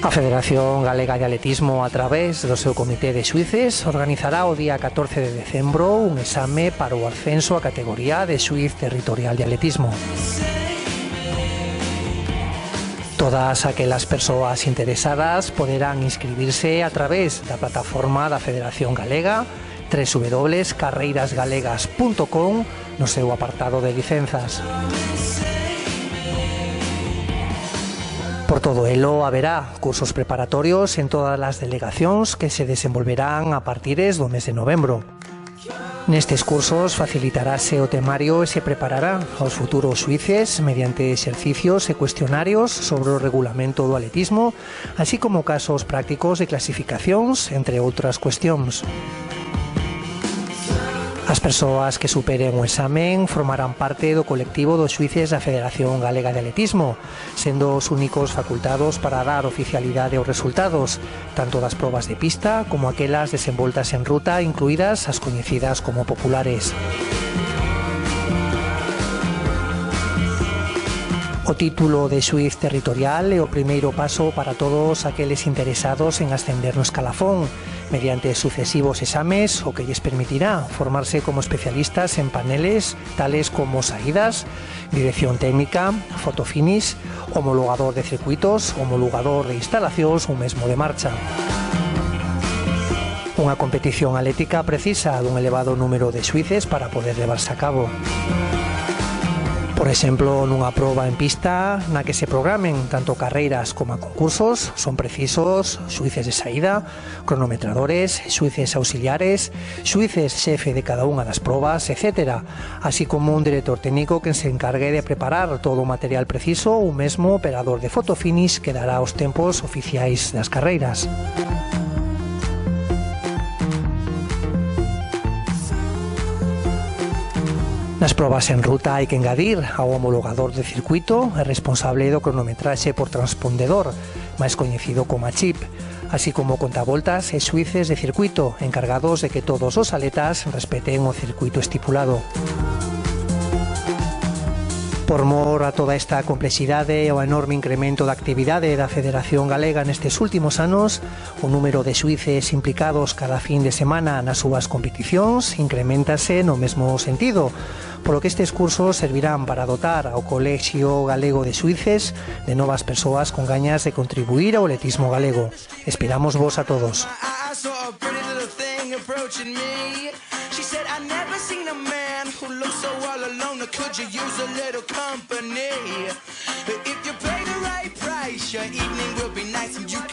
A Federación Galega de Atletismo, a través do seu comité de xuíces, organizará o día 14 de decembro un exame para o ascenso a categoría de xuíz territorial de atletismo. Todas aquelas persoas interesadas poderán inscribirse a través da plataforma da Federación Galega www.carreirasgalegas.com no seu apartado de licenzas. Por todo elo, haberá cursos preparatorios en todas as delegacións que se desenvolverán a partires do mes de novembro. Nestes cursos facilitarase o temario e se preparará aos futuros xuíces mediante exercicios e cuestionarios sobre o regulamento do atletismo, así como casos prácticos de clasificacións, entre outras cuestións. As persoas que superen o examen formarán parte do colectivo dos xuíces da Federación Galega de Atletismo, sendo os únicos facultados para dar oficialidade aos resultados, tanto das probas de pista como aquelas desenvoltas en ruta, incluídas as coñecidas como populares. O título de xuíz territorial é o primeiro paso para todos aqueles interesados en ascender no escalafón, mediante sucesivos exames, o que lles permitirá formarse como especialistas en paneles tales como saídas, dirección técnica, fotofinish, homologador de circuitos, homologador de instalacións ou mesmo de marcha. Unha competición atlética precisa dun elevado número de xuíces para poder levarse a cabo. Por exemplo, nunha proba en pista na que se programen tanto carreiras como concursos, son precisos xuíces de saída, cronometradores, xuíces auxiliares, xuíces xefe de cada unha das probas, etc., así como un director técnico que se encargue de preparar todo o material preciso, ou mesmo operador de fotofinish que dará os tempos oficiais das carreiras. Nas probas en ruta hai que engadir ao homologador de circuito e responsable do cronometraxe por transpondedor, máis coñecido como a chip, así como contavoltas e xuíces de circuito encargados de que todos os atletas respeten o circuito estipulado. Por mor a toda esta complexidade e ao enorme incremento da actividade da Federación Galega nestes últimos anos, o número de xuíces implicados cada fin de semana nas súas competicións increméntase no mesmo sentido, polo que estes cursos servirán para dotar ao Colexio Galego de Xuíces de novas persoas con gañas de contribuir ao atletismo galego. Esperamos vos a todos. She said, I never seen a man who looks so all alone. Could you use a little company? If you pay the right price, your evening will be nice and you can